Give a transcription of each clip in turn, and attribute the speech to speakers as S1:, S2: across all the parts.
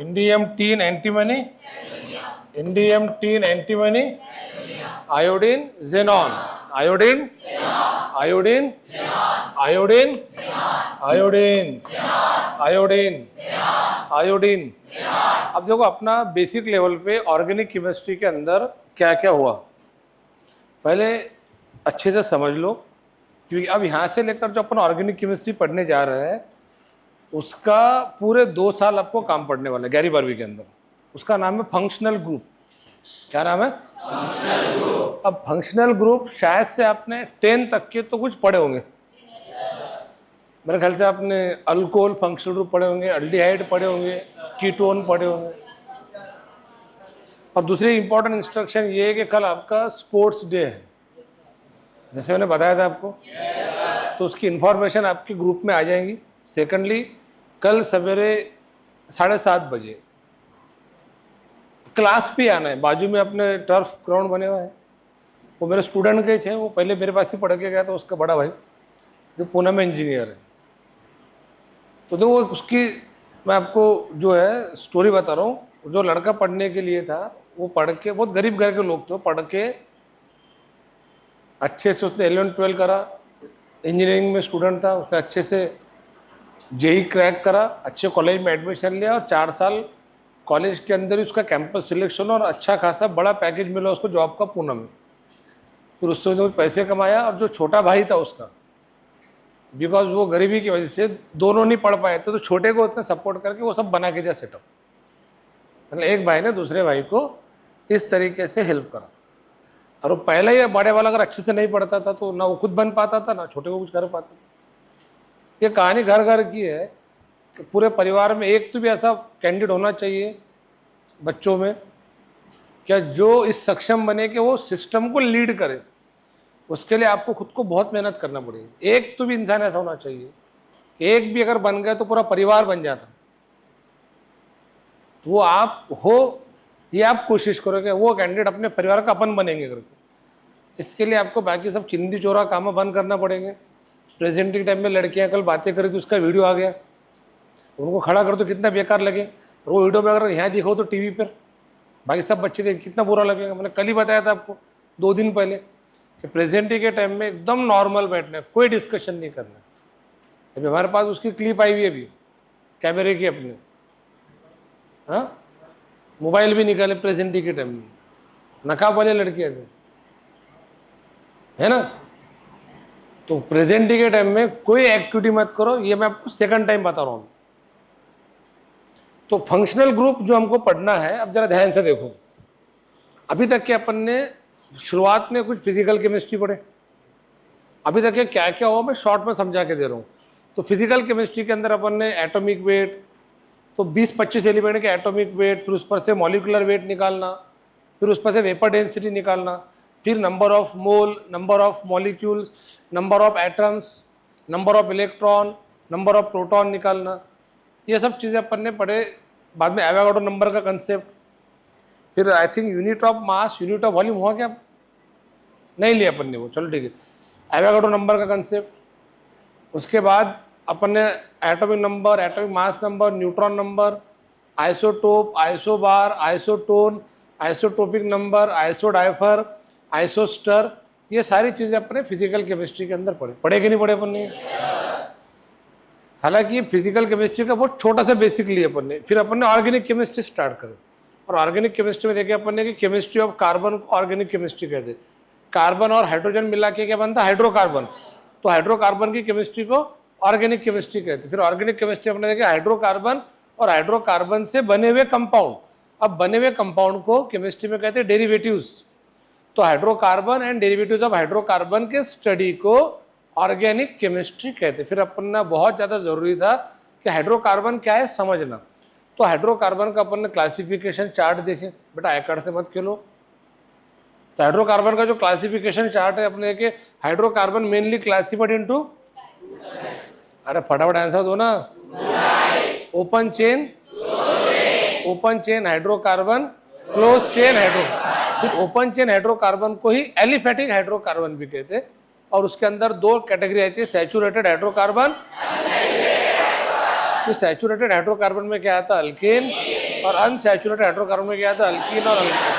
S1: Indium tin antimony, indium tin antimony, iodine xenon, iodine, iodine, iodine, iodine, iodine, iodine. अब देखो अपना basic level पे organic chemistry के अंदर क्या क्या हुआ पहले अच्छे से समझ लो, क्योंकि अब यहाँ से लेकर जो अपन ऑर्गेनिक केमिस्ट्री पढ़ने जा रहे हैं उसका पूरे 2 साल आपको काम पड़ने वाला है 11वीं के अंदर। उसका नाम है फंक्शनल ग्रुप। क्या नाम है? Functional group. अब फंक्शनल ग्रुप शायद से आपने 10 तक के तो कुछ पढ़े होंगे, मेरे ख्याल से आपने अल्कोहल फंक्शनल ग्रुप पढ़े होंगे, अल्डिहाइड पढ़े होंगे, कीटोन पढ़े होंगे। और दूसरी इंपॉर्टेंट इंस्ट्रक्शन ये है कि कल आपका स्पोर्ट्स डे है, जैसे मैंने बताया था आपको, तो उसकी इंफॉर्मेशन आपके ग्रुप में आ जाएंगी। सेकंडली, कल सवेरे 7:30 बजे क्लास भी आना है। बाजू में अपने टर्फ ग्राउंड बने हुए हैं, वो मेरे स्टूडेंट के थे, वो पहले मेरे पास ही पढ़ के गया था, उसका बड़ा भाई जो पुणे में इंजीनियर है। तो देखो उसकी मैं आपको जो है स्टोरी बता रहा हूँ। जो लड़का पढ़ने के लिए था वो पढ़ के, बहुत गरीब घर के लोग थे, पढ़ के अच्छे से उसने 11-12 करा, इंजीनियरिंग में स्टूडेंट था, उसने अच्छे से जेई क्रैक करा, अच्छे कॉलेज में एडमिशन लिया और 4 साल कॉलेज के अंदर ही उसका कैंपस सिलेक्शन और अच्छा खासा बड़ा पैकेज मिला उसको जॉब का पुणे में। फिर उससे उसने पैसे कमाया। और जो छोटा भाई था उसका, बिकॉज वो गरीबी की वजह से दोनों नहीं पढ़ पाए थे, तो छोटे को उसने सपोर्ट करके वो सब बना के दिया सेटअप। मतलब एक भाई ने दूसरे भाई को इस तरीके से हेल्प करा। और वो पहले ही बड़े वाला अगर अच्छे से नहीं पढ़ता था तो ना वो खुद बन पाता था, ना छोटे को कुछ कर पाता था। ये कहानी घर घर की है कि पूरे परिवार में एक तो भी ऐसा कैंडिडेट होना चाहिए बच्चों में, क्या जो इस सक्षम बने कि वो सिस्टम को लीड करे। उसके लिए आपको खुद को बहुत मेहनत करना पड़ेगी। एक तो भी इंसान ऐसा होना चाहिए, एक भी अगर बन गया तो पूरा परिवार बन जाता। तो वो आप हो, ये आप कोशिश करोगे वो कैंडिडेट अपने परिवार का अपन बनेंगे करके। इसके लिए आपको बाकी सब चिंदी चोरा काम बंद करना पड़ेंगे। प्रेजेंट के टाइम में लड़कियां कल बातें करी तो उसका वीडियो आ गया, उनको खड़ा कर तो कितना बेकार लगे। और वो वीडियो में अगर यहाँ दिखो तो टीवी पर बाकी सब बच्चे देख कितना बुरा लगेगा। मैंने कल ही बताया था आपको 2 दिन पहले कि प्रेजेंटी के टाइम में एकदम नॉर्मल बैठना है, कोई डिस्कशन नहीं करना। अभी हमारे पास उसकी क्लिप आई हुई है अभी कैमरे की अपने, हाँ, मोबाइल भी निकाले प्रेजेंटी के टाइम में, नकाब वाले लड़कियां थे, है ना। तो प्रेजेंटी के टाइम में कोई एक्टिविटी मत करो, ये मैं आपको सेकंड टाइम बता रहा हूँ। तो फंक्शनल ग्रुप जो हमको पढ़ना है, अब जरा ध्यान से देखो। अभी तक के अपन ने शुरुआत में कुछ फिजिकल केमिस्ट्री पढ़े, अभी तक क्या क्या हुआ मैं शॉर्ट में समझा के दे रहा हूँ। तो फिजिकल केमिस्ट्री के अंदर अपन ने एटॉमिक वेट, तो 20-25 एलिमेंट के एटॉमिक वेट, फिर उस पर से मॉलिकुलर वेट निकालना, फिर उस पर से वेपर डेंसिटी निकालना, फिर number of mole, number of molecules, number of atoms, number of electron, number of proton निकालना। ये सब चीज़ें अपन ने पढ़े। बाद में एवोगाड्रो नंबर का कंसेप्ट, फिर I think unit of mass, unit of volume हुआ क्या? नहीं लिया अपन ने वो, चलो ठीक है। एवोगाड्रो नंबर का कंसेप्ट, उसके बाद अपन ने atomic number, atomic mass number, neutron number, isotope, isobar, isotone, isotopic number, isodiapher, isostere, ये सारी चीज़ें अपने फिजिकल केमिस्ट्री के अंदर पढ़े कि नहीं पढ़े अपन ने? हालांकि ये फिजिकल केमिस्ट्री का बहुत छोटा सा बेसिक लिया अपन ने। फिर अपन ने ऑर्गेनिक केमिस्ट्री स्टार्ट करी, और ऑर्गेनिक केमिस्ट्री में देखे अपन ने कि केमिस्ट्री ऑफ कार्बन को ऑर्गेनिक केमिस्ट्री कहते हैं। कार्बन और हाइड्रोजन मिला के क्या बनता है? हाइड्रोकार्बन। तो हाइड्रोकार्बन की केमिस्ट्री को ऑर्गेनिक केमिस्ट्री कहते हैं। फिर ऑर्गेनिक केमिस्ट्री हमने देखा हाइड्रोकार्बन और हाइड्रोकार्बन से बने हुए कंपाउंड। अब बने हुए कंपाउंड को केमिस्ट्री में कहते हैं डेरिवेटिव्स। तो hydrocarbon and derivatives of hydrocarbon के स्टडी को ऑर्गेनिक केमिस्ट्री कहते हैं। फिर अपन ने बहुत ज़्यादा जरूरी था कि हाइड्रोकार्बन क्या है समझना। तो हाइड्रोकार्बन का अपन ने क्लासिफिकेशन चार्ट देखे। बेटा आईकार्ड से मत खेलो। तो हाइड्रोकार्बन का जो क्लासिफिकेशन चार्ट है अपने के, हाइड्रोकार्बन मेनली क्लासिफाइड इनटू, अरे फटाफट आंसर दो ना, open chain, open chain hydrocarbon, close chain hydro. फिर ओपन चेन हाइड्रोकार्बन को ही एलिफेटिक हाइड्रोकार्बन भी कहते हैं। और उसके अंदर 2 कैटेगरी आती है, सैचुरेटेड हाइड्रोकार्बन। तो सैचुरेटेड हाइड्रोकार्बन में क्या आता है? अल्केन और अनसैचुरेटेड हाइड्रोकार्बन में क्या आता है, अल्कीन और अल्काइन।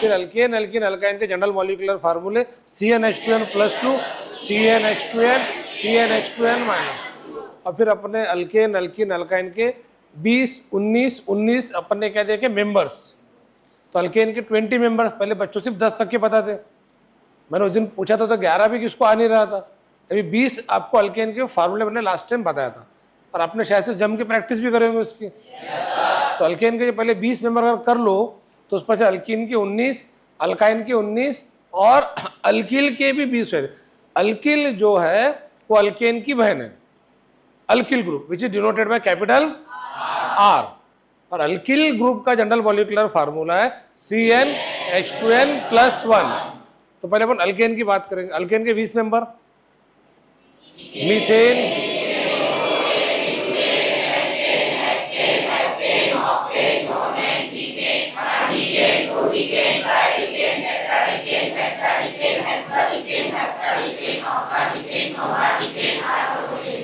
S1: फिर अल्केन एल्कीन अल्काइन के जनरल मॉलिक्यूलर फार्मूले CnH2n+2 CnH2n CnH2n-। और फिर अपने अल्केन एल्कीन अल्काइन के 20 19 19 अपने क्या देखे मेंबर्स। तो अल्केन के 20 मेंबर्स, पहले बच्चों सिर्फ 10 तक के पता थे, मैंने उस दिन पूछा था तो 11 भी किसको आ नहीं रहा था। अभी 20 आपको अल्केन के फार्मूले मैंने लास्ट टाइम बताया था और आपने शायद से जम के प्रैक्टिस भी करेंगे उसकी। तो अल्केन के पहले 20 मेंबर अगर कर लो तो उस पर से अल्कीन की 19, अल्काइन की 19 और अल्किल के भी 20 हुए थे। अल्किल जो है वो अल्केन की बहन है, alkyl group which is denoted by capital R। और अल्किल ग्रुप का जनरल मॉलिक्यूलर फार्मूला है CnH2n+1। तो पहले अपन अल्केन की बात करेंगे। अल्केन के 20 मेंबर, मीथेन,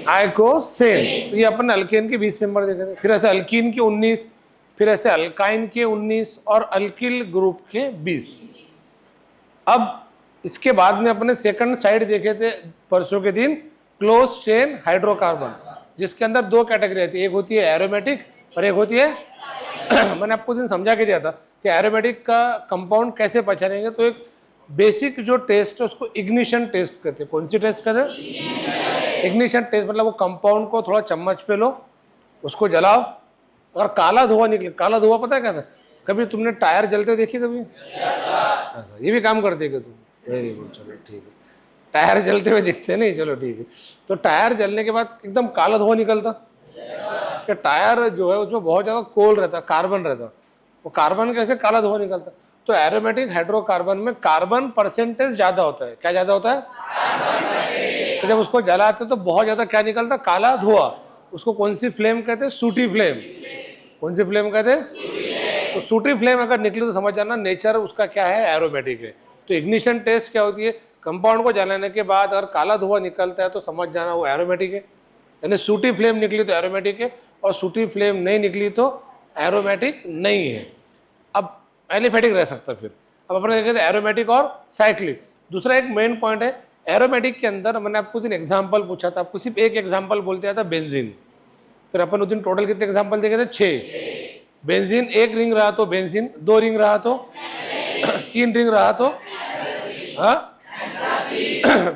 S1: आइकोसेन। तो ये अपन अल्केन के 20 मेंबर देखे थे। फिर ऐसे अल्कीन के 19, फिर ऐसे अल्काइन के 19 और अल्किल ग्रुप के 20। अब इसके बाद में अपने सेकंड साइड देखे थे परसों के दिन, क्लोज चेन हाइड्रोकार्बन, जिसके अंदर दो कैटेगरी आती है, एक होती है एरोमेटिक और एक होती है मैंने आपको दिन समझा के दिया था कि एरोमेटिक का कंपाउंड कैसे पहचानेंगे। तो एक बेसिक जो टेस्ट है उसको इग्निशन टेस्ट कहते हैं। कौन सी टेस्ट कहते हैं? Ignition test. मतलब वो कंपाउंड को थोड़ा चम्मच पे लो, उसको जलाओ, अगर काला धुआं निकले, काला धुआं पता है कैसा, कभी तुमने टायर जलते हुए देखी कभी? ऐसा ये भी काम करते है क्या तुम? वेरी गुड, चलो ठीक है। टायर जलते हुए दिखते नहीं, चलो ठीक है। तो टायर जलने के बाद एकदम काला धुआं निकलता, कि टायर जो है उसमें बहुत ज़्यादा कोल रहता, कार्बन रहता, वो कार्बन कैसे काला धुआं निकलता। तो एरोमेटिक हाइड्रोकार्बन में कार्बन परसेंटेज ज़्यादा होता है। क्या ज़्यादा होता है? तो जब उसको जलाते तो बहुत ज़्यादा क्या निकलता, काला धुआं। उसको कौन सी फ्लेम कहते हैं? सूटी फ्लेम। कौन सी फ्लेम कहते हैं? तो सूटी फ्लेम अगर निकली तो समझ जाना नेचर उसका क्या है, एरोमेटिक है। तो इग्निशन टेस्ट क्या होती है, कंपाउंड को जलाने के बाद अगर काला धुआं निकलता है तो समझ जाना वो एरोमेटिक है, यानी सूटी फ्लेम निकली तो एरोमेटिक है, और सूटी फ्लेम नहीं निकली तो एरोमेटिक नहीं है। अब एलिफेटिक रह सकता है। फिर अब अपने देखे थे एरोमेटिक और साइक्लिक। दूसरा एक मेन पॉइंट है एरोमेटिक के अंदर, मैंने आपको दिन एग्जाम्पल पूछा था, आपको सिर्फ एक एग्जाम्पल बोलते था बेंजीन। फिर अपन उस दिन टोटल कितने एग्जाम्पल देखे थे? 6। बेंजीन एक रिंग रहा तो बेंजीन, 2 रिंग रहा तो 3 रिंग रहा तो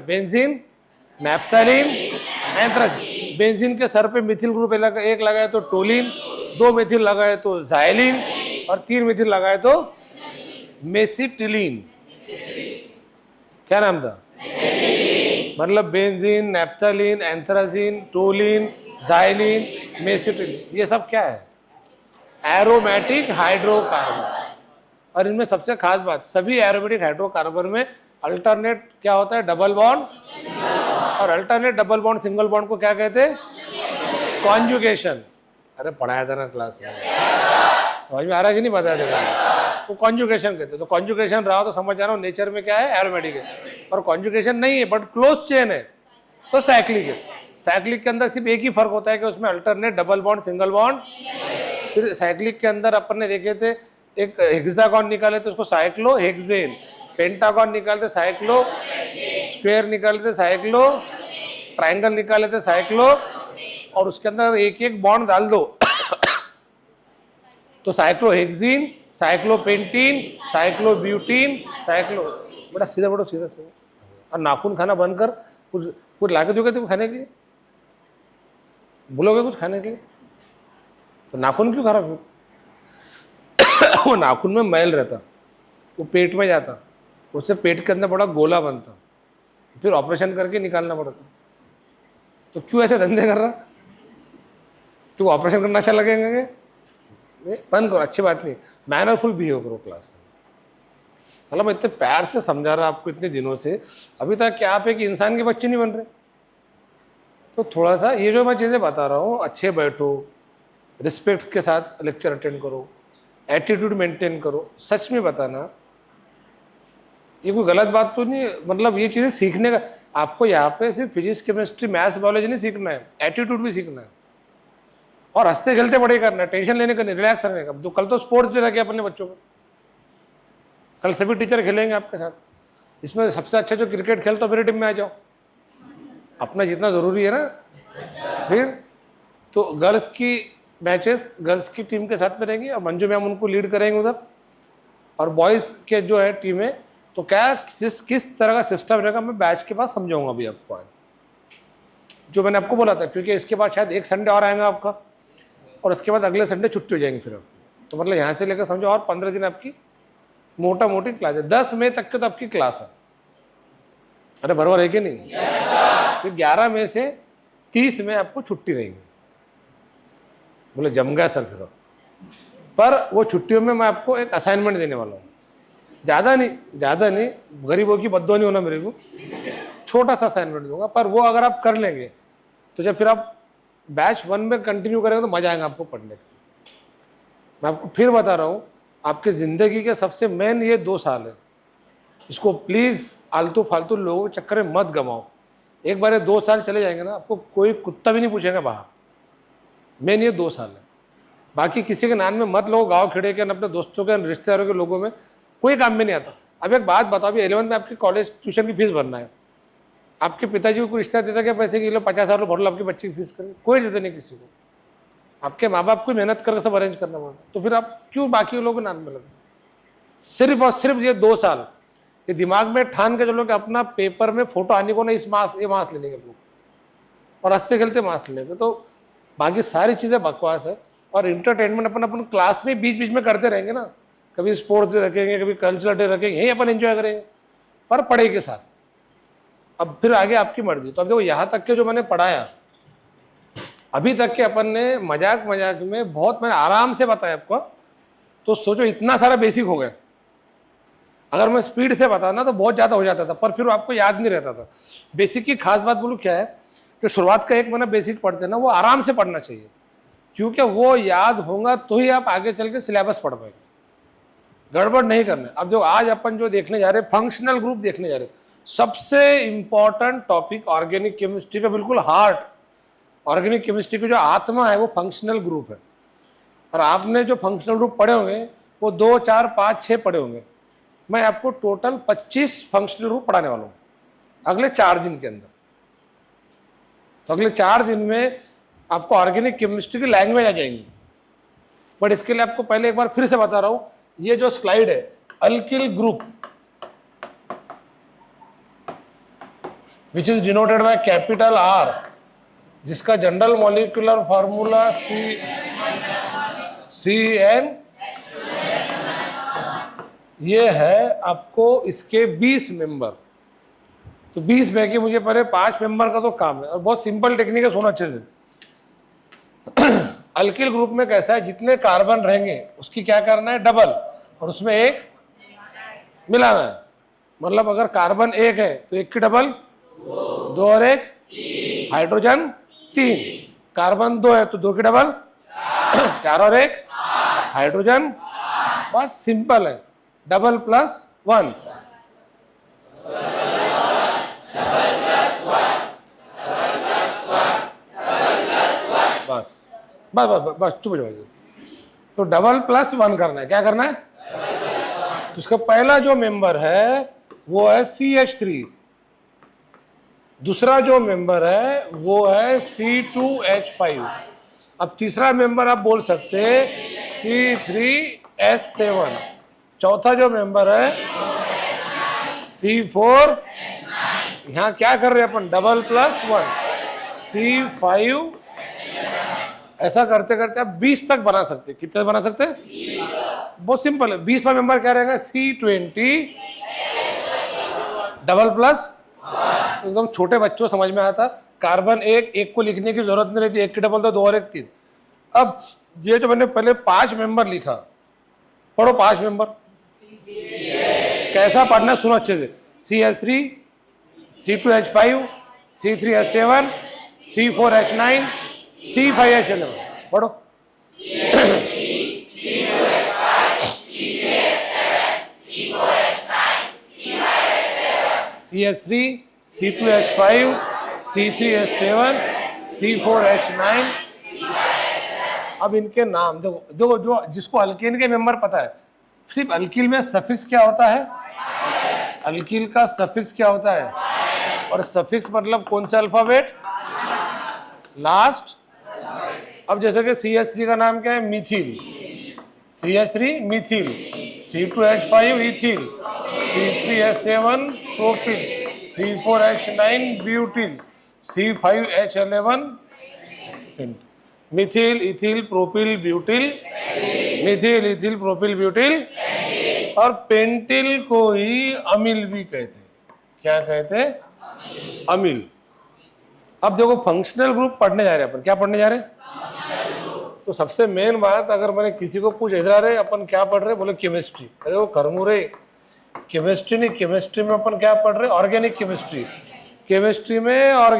S1: बेंजीन, नैप्थलीन, एंथ्रासीन। बेंजीन के सर पे मिथिल ग्रुप एक लगाए तो टोलिन, 2 मिथिल लगाए तो जाइलिन और 3 मिथिल लगाए तो मेसिटिलीन। क्या नाम था? मतलब benzene, naphthalene, anthracene, toluene, xylene, mesitylene, ये सब क्या है? Aromatic hydrocarbon. और इनमें सबसे खास बात, सभी एरोमेटिक हाइड्रोकार्बन में अल्टरनेट क्या होता है? Double bond. और alternate double bond single bond को क्या कहते हैं? कॉन्जुगेशन। अरे पढ़ाया था ना क्लास में, समझ में आ रहा है कि नहीं? बताया था, तो कॉन्जुगेशन कहते हैं। तो कॉन्जुगेशन रहा तो समझ जाना नेचर में क्या है, एरोमेटिक है। और कॉन्जुगेशन नहीं है बट क्लोज चेन है तो साइक्लिक है। साइक्लिक के अंदर सिर्फ एक ही फर्क होता है कि उसमें alternate double bond single bond. फिर साइक्लिक के अंदर अपन ने देखे थे, एक हेक्सागोन निकाले थे उसको साइक्लो हेक्सेन, पेंटागोन निकालते साइक्लो, स्क्वायर निकालते साइक्लो, ट्रायंगल निकाले थे साइक्लो, और उसके अंदर एक एक बॉन्ड डाल दो तो साइक्लोहेक्सीन, साइक्लोपेंटीन, साइक्लोब्यूटीन, साइक्लो। बेटा सीधा बैठो, सीधा सीधा। और नाखून खाना बंद कर, कुछ कुछ ला के दोगे तुम खाने के लिए? बोलोगे कुछ खाने के लिए? तो नाखून क्यों खराब हो? वो नाखून में मैल रहता, वो पेट में जाता, उससे पेट के अंदर बड़ा गोला बनता, फिर ऑपरेशन करके निकालना पड़ता। तो क्यों ऐसे धंधे कर रहा? तो ऑपरेशन करना अच्छा लगेंगे? बंद करो, अच्छी बात नहीं। मैनरफुल बिहेव करो क्लास में। मतलब मैं इतने प्यार से समझा रहा आपको इतने दिनों से, अभी तक क्या आप एक इंसान के बच्चे नहीं बन रहे? तो थोड़ा सा ये जो मैं चीज़ें बता रहा हूँ, अच्छे बैठो, रिस्पेक्ट के साथ लेक्चर अटेंड करो, एटीट्यूड मेंटेन करो। सच में बताना, ये कोई गलत बात तो नहीं, मतलब ये चीज़ें सीखने का। आपको यहाँ पे सिर्फ फिजिक्स केमिस्ट्री मैथ्स बायोलॉजी नहीं सीखना है, एटीट्यूड भी सीखना है। और हंसते खेलते पढ़ाई करना है, टेंशन लेने का नहीं, रिलैक्स रहने का। तो कल तो स्पोर्ट्स डे रखे अपने बच्चों को, कल सभी टीचर खेलेंगे आपके साथ। इसमें सबसे अच्छा जो क्रिकेट खेल तो मेरी टीम में आ जाओ, अपना जितना ज़रूरी है ना। फिर तो गर्ल्स की मैचेस गर्ल्स की टीम के साथ में रहेंगी और मंजू मैम उनको लीड करेंगे उधर, और बॉयज़ के जो है टीम है तो क्या किस तरह का सिस्टम रहेगा मैं बैच के बाद समझाऊंगा अभी आपको आज, जो मैंने आपको बोला था। क्योंकि इसके बाद शायद एक संडे और आएगा आपका, और उसके बाद अगले संडे छुट्टी हो जाएंगी फिर आपकी। तो मतलब यहाँ से लेकर समझो और 15 दिन आपकी मोटा मोटी क्लास है। 10 मई तक के तो आपकी क्लास है। अरे बराबर है कि नहीं? फिर 11 मई से 30 मई आपको छुट्टी रहेगी। बोले जम गया सर फिर। पर वो छुट्टियों में मैं आपको एक असाइनमेंट देने वाला हूँ, ज़्यादा नहीं, गरीबों की बद्दुआ नहीं होना मेरे को, छोटा सा असाइनमेंट दूंगा। पर वो अगर आप कर लेंगे तो जब फिर आप बैच 1 में कंटिन्यू करेंगे तो मजा आएगा आपको पढ़ने का। मैं आपको फिर बता रहा हूँ, आपकी ज़िंदगी के सबसे मेन ये 2 साल है, इसको प्लीज़ आलतू फालतू लोगों के चक्कर में मत गमाओ। एक बार ये 2 साल चले जाएंगे ना, आपको कोई कुत्ता भी नहीं पूछेगा बाहर। मेन ये 2 साल है, बाकी किसी के नाम में मत लो, गाँव खेड़े के, अपने दोस्तों के, रिश्तेदारों के लोगों में कोई काम में नहीं आता। अब एक बात बताओ, अभी 11th में आपकी कॉलेज ट्यूशन की फीस भरना है, आपके पिताजी को कोई रिश्ता देता क्या पैसे की लो 50,000 भर लो आपके बच्चे की फीस करें? कोई देता नहीं किसी को। आपके माँ बाप को मेहनत करके सब अरेंज करना पड़ता, तो फिर आप क्यों बाकी लोगों के नाम में लगते? सिर्फ और सिर्फ ये 2 साल ये दिमाग में ठान के चलो कि अपना पेपर में फोटो आने को ना, इस ये मार्क्स लेने के लोग, और हंसते खेलते मार्क्स लेने के। तो बाकी सारी चीज़ें बकवास है। और इंटरटेनमेंट अपन क्लास में बीच बीच में करते रहेंगे ना, कभी स्पोर्ट्स डे रखेंगे, कभी कल्चरल डे रखेंगे, यही अपन एंजॉय करेंगे, पर पढ़ाई के साथ। अब फिर आगे आपकी मर्जी। तो अब देखो यहाँ तक के जो मैंने पढ़ाया अभी तक के, अपन ने मजाक में बहुत मैंने आराम से बताया आपको। तो सोचो इतना सारा बेसिक हो गया। अगर मैं स्पीड से बताना तो बहुत ज़्यादा हो जाता था, पर फिर आपको याद नहीं रहता था। बेसिक की खास बात बोलूँ क्या है कि शुरुआत का 1 महीना बेसिक पढ़ते हैं ना, वो आराम से पढ़ना चाहिए, क्योंकि वो याद होगा तो ही आप आगे चल के सिलेबस पढ़ पाएंगे, गड़बड़ नहीं करना। अब जो आज अपन जो देखने जा रहे हैं, फंक्शनल ग्रुप देखने जा रहे हैं, सबसे इंपॉर्टेंट टॉपिक ऑर्गेनिक केमिस्ट्री का, बिल्कुल हार्ट, ऑर्गेनिक केमिस्ट्री की जो आत्मा है वो फंक्शनल ग्रुप है। और आपने जो फंक्शनल ग्रुप पढ़े होंगे वो 2, 4, 5, 6 पढ़े होंगे। मैं आपको टोटल 25 फंक्शनल ग्रुप पढ़ाने वाला हूँ अगले 4 दिन के अंदर। तो अगले 4 दिन में आपको ऑर्गेनिक केमिस्ट्री की लैंग्वेज आ जाएंगी। बट इसके लिए आपको पहले एक बार फिर से बता रहा हूँ, ये जो स्लाइड है, alkyl group which is denoted by capital R, जिसका जनरल मॉलिक्यूलर फार्मूला CN, ये है आपको इसके 20 मेंबर। तो 20 में के मुझे पहले 5 मेंबर का तो काम है, और बहुत सिंपल टेक्निक है, सुनो अच्छे से। अल्किल ग्रुप में कैसा है, जितने कार्बन रहेंगे उसकी क्या करना है, डबल, और उसमें एक मिलाना है। मतलब अगर कार्बन 1 है तो 1 की डबल 2 और 1 हाइड्रोजन 3, कार्बन 2 है तो 2 की डबल 4 और 1 हाइड्रोजन। बस सिंपल है, डबल प्लस 1। बस बस बस बस चुप जाइए। तो डबल प्लस 1 करना है, क्या करना है? तो उसका पहला जो मेंबर है वो है CH3, दूसरा जो मेंबर है वो है C2H5, अब तीसरा मेंबर आप बोल सकते हैं C3H7, चौथा जो मेंबर है C4, यहाँ क्या कर रहे हैं अपन, डबल प्लस 1 C5। ऐसा करते करते आप 20 तक बना सकते हैं। कितने बना सकते हैं? बहुत सिंपल है। 20वां मेंबर क्या रहेगा, C20 डबल प्लस, एकदम छोटे बच्चों समझ में आता। कार्बन 1 को लिखने की जरूरत नहीं रहती, 1 की डबल तो 2 और 1 3। अब ये जो मैंने पहले 5 मेंबर लिखा, पढ़ो 5 मेंबर कैसा पढ़ना, सुनो अच्छे से। CH3, C2H5, C3H7, C4H9, C5H11, पढ़ो। CH3, C2H5, C3H7, C4H9, अब इनके नाम देखो देखो, जो जिसको अल्केन के मेंबर पता है, सिर्फ अल्किल में सफिक्स क्या होता है, अल्किल का सफिक्स क्या होता है, और सफिक्स मतलब कौन सा अल्फाबेट, लास्ट। अब जैसे कि CH3 का नाम क्या है, Mithil, CH3 Mithil, C2H5 ethyl, C3H7 propyl, C4H9 butyl, C5H11 Mithil ethyl propyl butyl, Mithil ethyl propyl butyl, और पेंटिल को ही अमील भी कहते हैं। क्या कहते हैं, अमील। अब देखो फंक्शनल ग्रुप पढ़ने जा रहे हैं अपन, क्या पढ़ने जा रहे हैं, तो सबसे मेन बात, अगर मैंने किसी को पूछ इधर रहे अपन क्या पढ़ रहे, बोले केमिस्ट्री, अरे वो करमुरे, केमिस्ट्री नहीं, केमिस्ट्री में अपन क्या पढ़ रहे, ऑर्गेनिक केमिस्ट्री, केमिस्ट्री में और